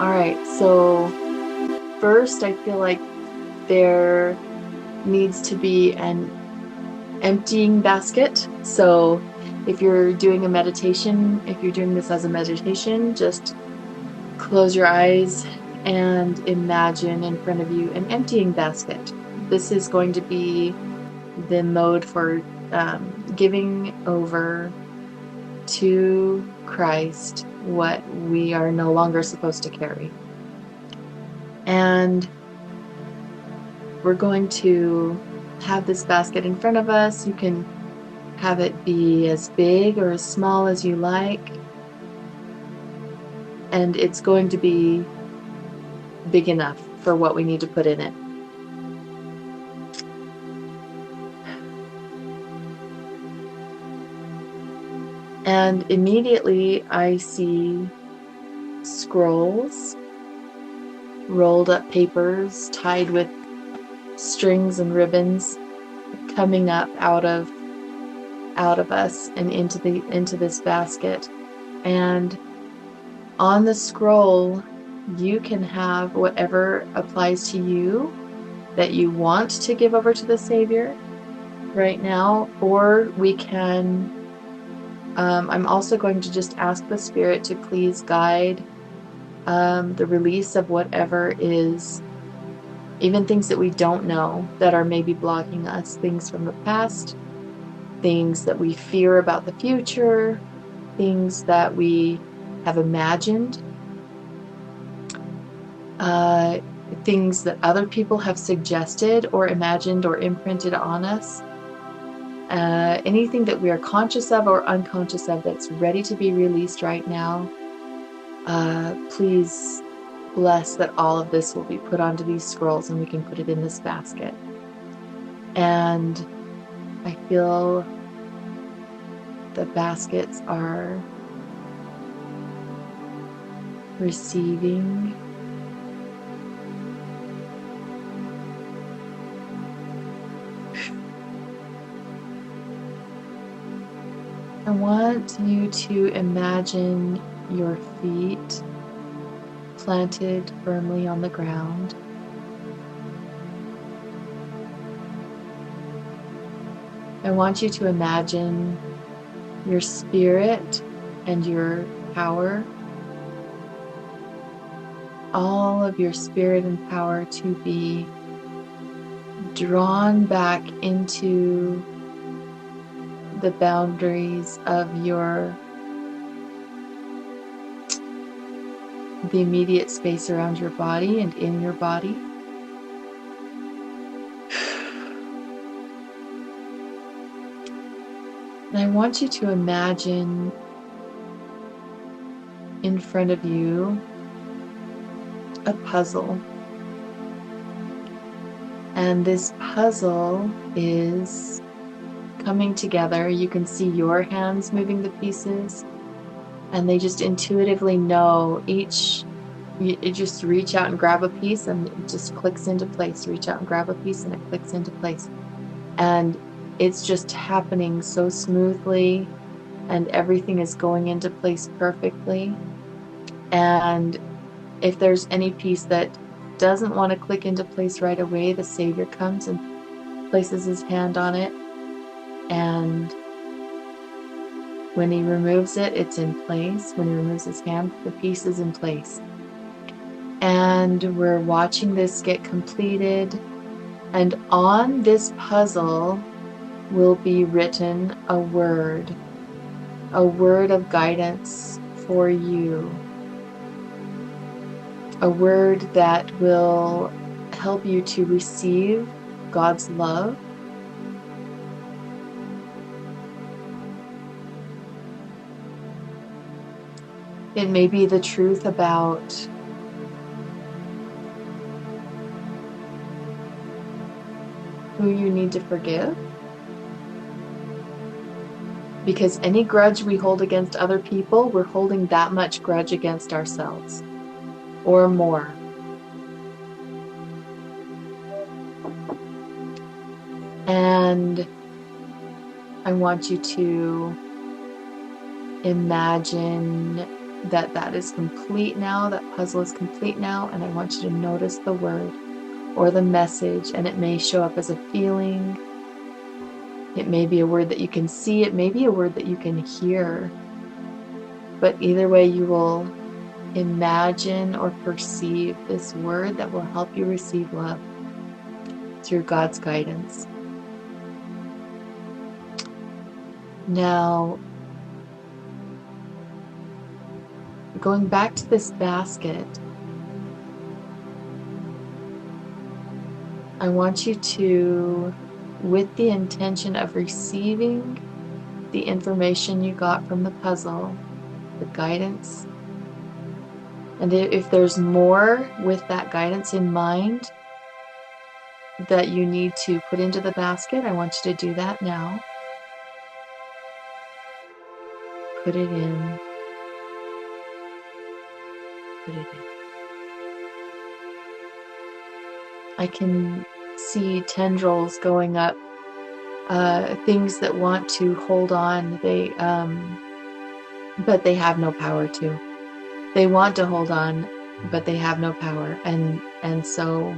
All right, so first I feel like there needs to be an emptying basket. So if you're doing a meditation, if you're doing this as a meditation, just close your eyes and imagine in front of you an emptying basket. This is going to be the mode for giving over to Christ what we are no longer supposed to carry. And we're going to have this basket in front of us. You can have it be as big or as small as you like. And it's going to be big enough for what we need to put in it. And immediately I see scrolls, rolled up papers tied with strings and ribbons coming up out of us and into this basket. And on the scroll you can have whatever applies to you that you want to give over to the Savior right now, or we can I'm also going to just ask the Spirit to please guide the release of whatever is, even things that we don't know that are maybe blocking us, things from the past, things that we fear about the future, things that we have imagined, things that other people have suggested or imagined or imprinted on us. Anything that we are conscious of or unconscious of that's ready to be released right now, please bless that all of this will be put onto these scrolls and we can put it in this basket. And I feel the baskets are receiving. I want you to imagine your feet planted firmly on the ground. I want you to imagine your spirit and your power, all of your spirit and power to be drawn back into the boundaries of the immediate space around your body and in your body. And I want you to imagine in front of you a puzzle. And this puzzle is coming together. You can see your hands moving the pieces, and they just intuitively know you just reach out and grab a piece and it just clicks into place. Reach out and grab a piece and it clicks into place. And it's just happening so smoothly and everything is going into place perfectly. And if there's any piece that doesn't want to click into place right away, the Savior comes and places his hand on it. And when he removes it, it's in place. When he removes his hand, the piece is in place. And we're watching this get completed. And on this puzzle will be written a word of guidance for you. A word that will help you to receive God's love. It may be the truth about who you need to forgive. Because any grudge we hold against other people, we're holding that much grudge against ourselves, or more. And I want you to imagine that is complete now, that puzzle is complete now, and I want you to notice the word or the message, and it may show up as a feeling. It may be a word that you can see, it may be a word that you can hear, but either way you will imagine or perceive this word that will help you receive love through God's guidance. Now, going back to this basket, I want you to, with the intention of receiving the information you got from the puzzle, the guidance, and if there's more with that guidance in mind that you need to put into the basket, I want you to do that now. Put it in. Put it in. I can see tendrils going up, things that want to hold on, but they have no power to. They want to hold on, but they have no power. And so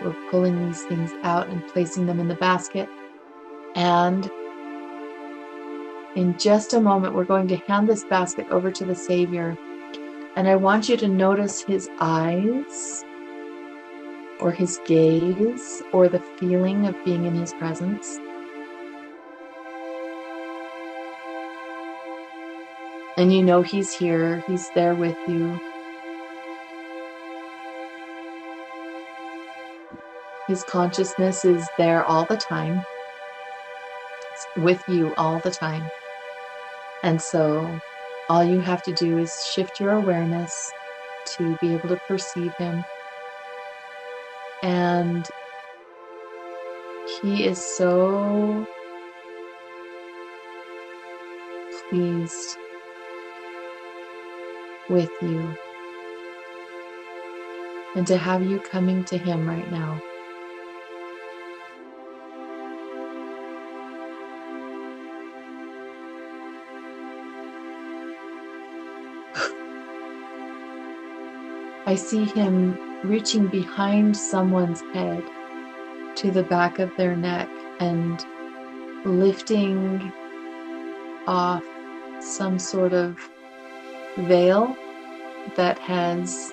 we're pulling these things out and placing them in the basket. And in just a moment, we're going to hand this basket over to the Savior. And I want you to notice his eyes, or his gaze, or the feeling of being in his presence. And you know he's here, he's there with you. His consciousness is there all the time. It's with you all the time. And so all you have to do is shift your awareness to be able to perceive him. And he is so pleased with you and to have you coming to him right now. I see him reaching behind someone's head to the back of their neck and lifting off some sort of veil that has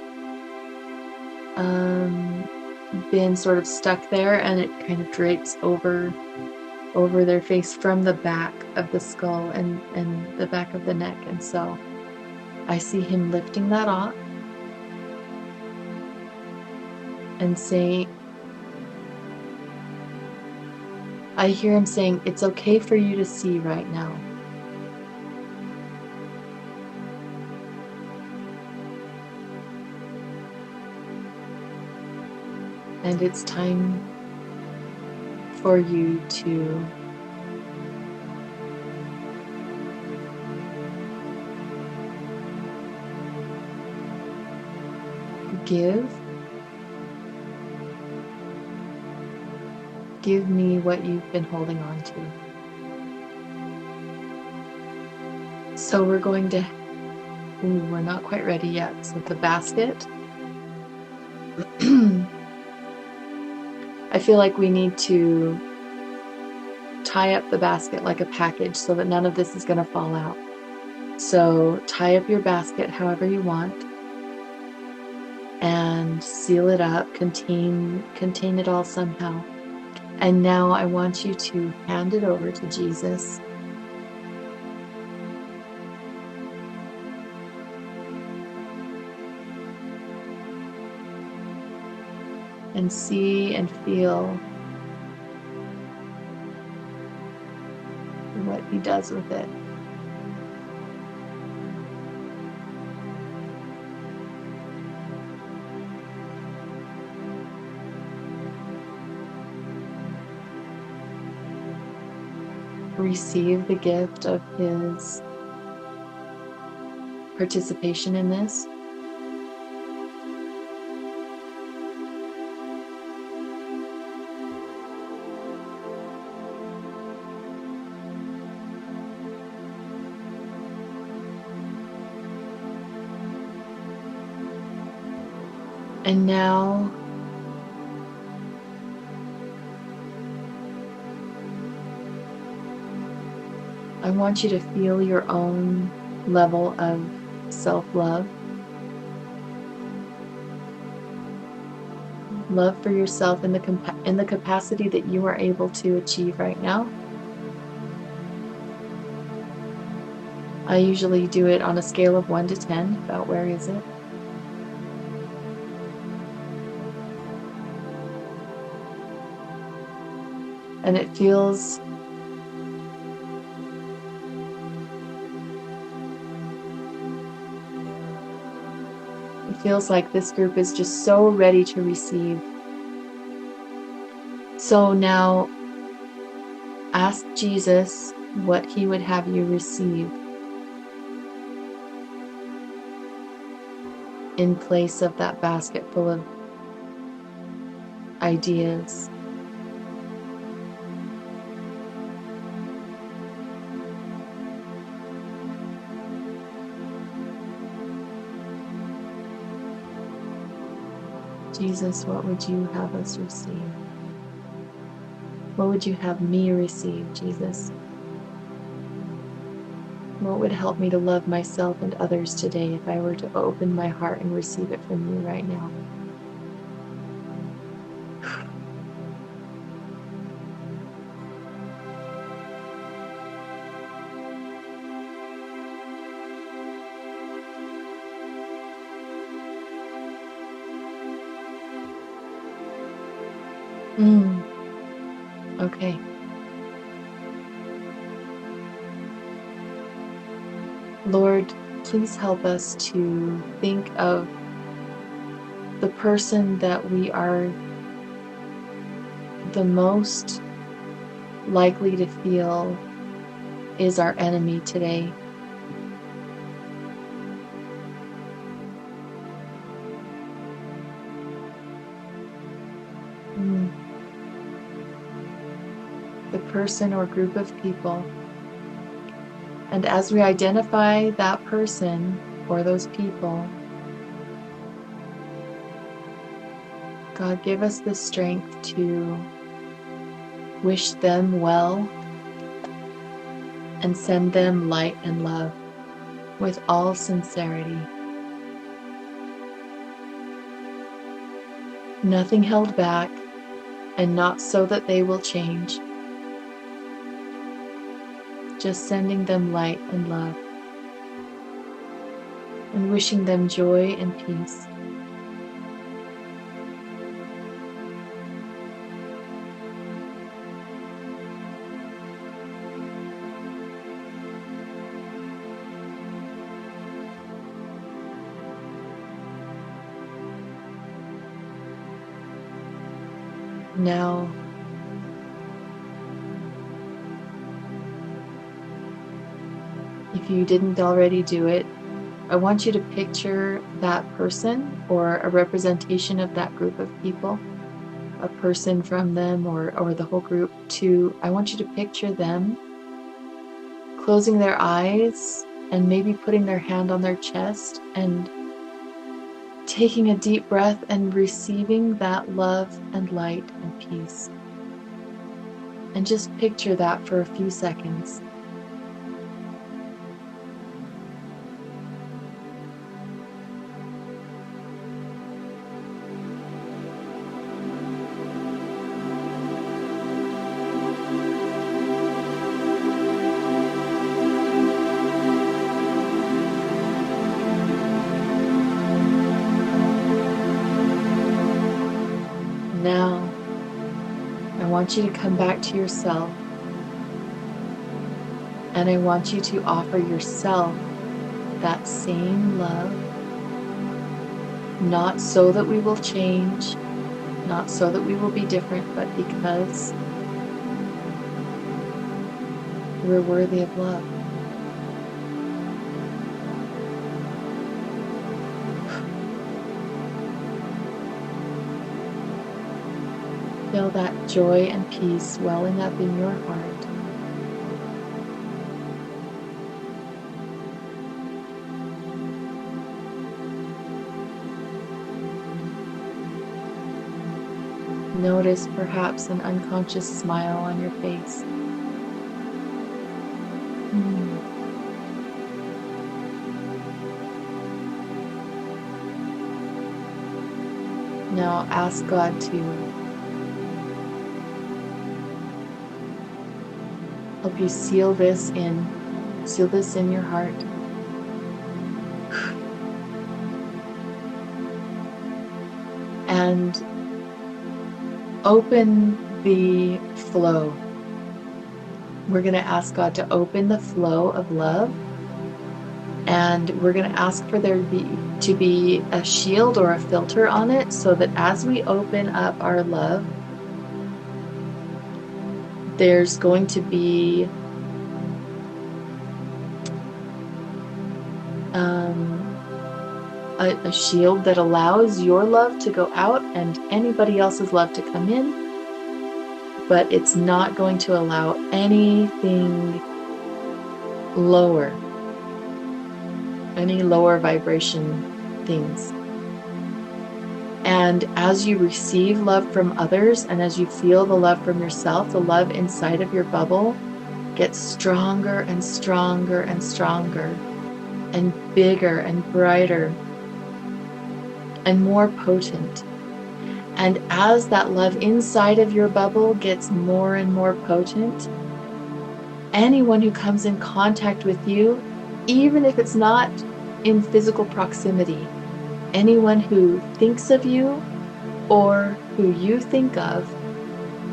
been sort of stuck there, and it kind of drapes over their face from the back of the skull and the back of the neck. And so I see him lifting that off and saying, I hear him saying, it's okay for you to see right now. And it's time for you to give me what you've been holding on to. So we're going to, we're not quite ready yet. So the basket, I feel like we need to tie up the basket like a package so that none of this is going to fall out. So tie up your basket however you want and seal it up, contain it all somehow. And now I want you to hand it over to Jesus. And see and feel what he does with it. Receive the gift of his participation in this. And now I want you to feel your own level of self-love, love for yourself in the capacity that you are able to achieve right now. I usually do it on a scale of 1 to 10. About where is it? And it feels like this group is just so ready to receive. So now ask Jesus what he would have you receive in place of that basket full of ideas. Jesus, what would you have us receive? What would you have me receive, Jesus? What would help me to love myself and others today if I were to open my heart and receive it from you right now? Okay. Lord, please help us to think of the person that we are the most likely to feel is our enemy today. The person or group of people. And as we identify that person or those people, God, give us the strength to wish them well and send them light and love with all sincerity. Nothing held back, and not so that they will change. Just sending them light and love and wishing them joy and peace. Now, if you didn't already do it, I want you to picture that person or a representation of that group of people, a person from them or the whole group too. I want you to picture them closing their eyes and maybe putting their hand on their chest and taking a deep breath and receiving that love and light and peace. And just picture that for a few seconds. Now, I want you to come back to yourself, and I want you to offer yourself that same love, not so that we will change, not so that we will be different, but because we're worthy of love. Feel that joy and peace welling up in your heart. Notice perhaps an unconscious smile on your face. Now ask God to help you seal this in your heart. And open the flow. We're going to ask God to open the flow of love. And we're going to ask for there to be a shield or a filter on it, so that as we open up our love, there's going to be a shield that allows your love to go out and anybody else's love to come in, but it's not going to allow anything lower, any lower vibration things. And as you receive love from others, and as you feel the love from yourself, the love inside of your bubble gets stronger and stronger and stronger, and bigger and brighter and more potent. And as that love inside of your bubble gets more and more potent, anyone who comes in contact with you, even if it's not in physical proximity, anyone who thinks of you or who you think of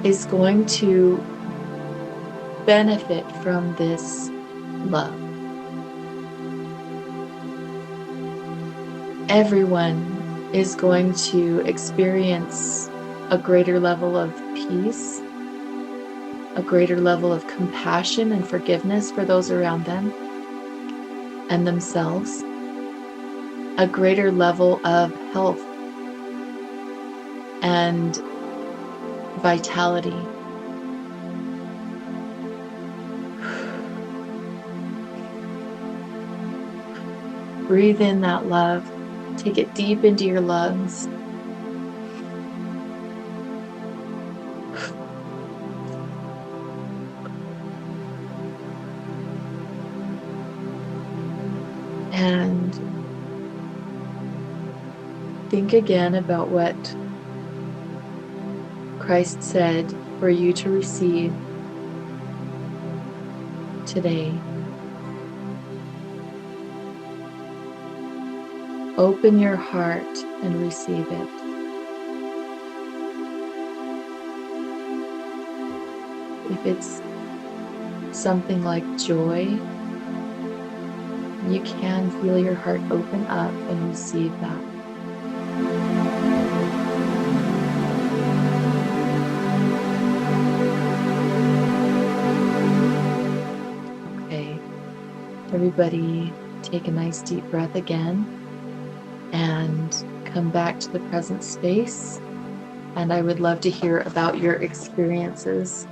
is going to benefit from this love. Everyone is going to experience a greater level of peace, a greater level of compassion and forgiveness for those around them and themselves, a greater level of health and vitality. Breathe in that love. Take it deep into your lungs. And think again about what Christ said for you to receive today. Open your heart and receive it. If it's something like joy, you can feel your heart open up and receive that. Okay, everybody take a nice deep breath again. And come back to the present space. And I would love to hear about your experiences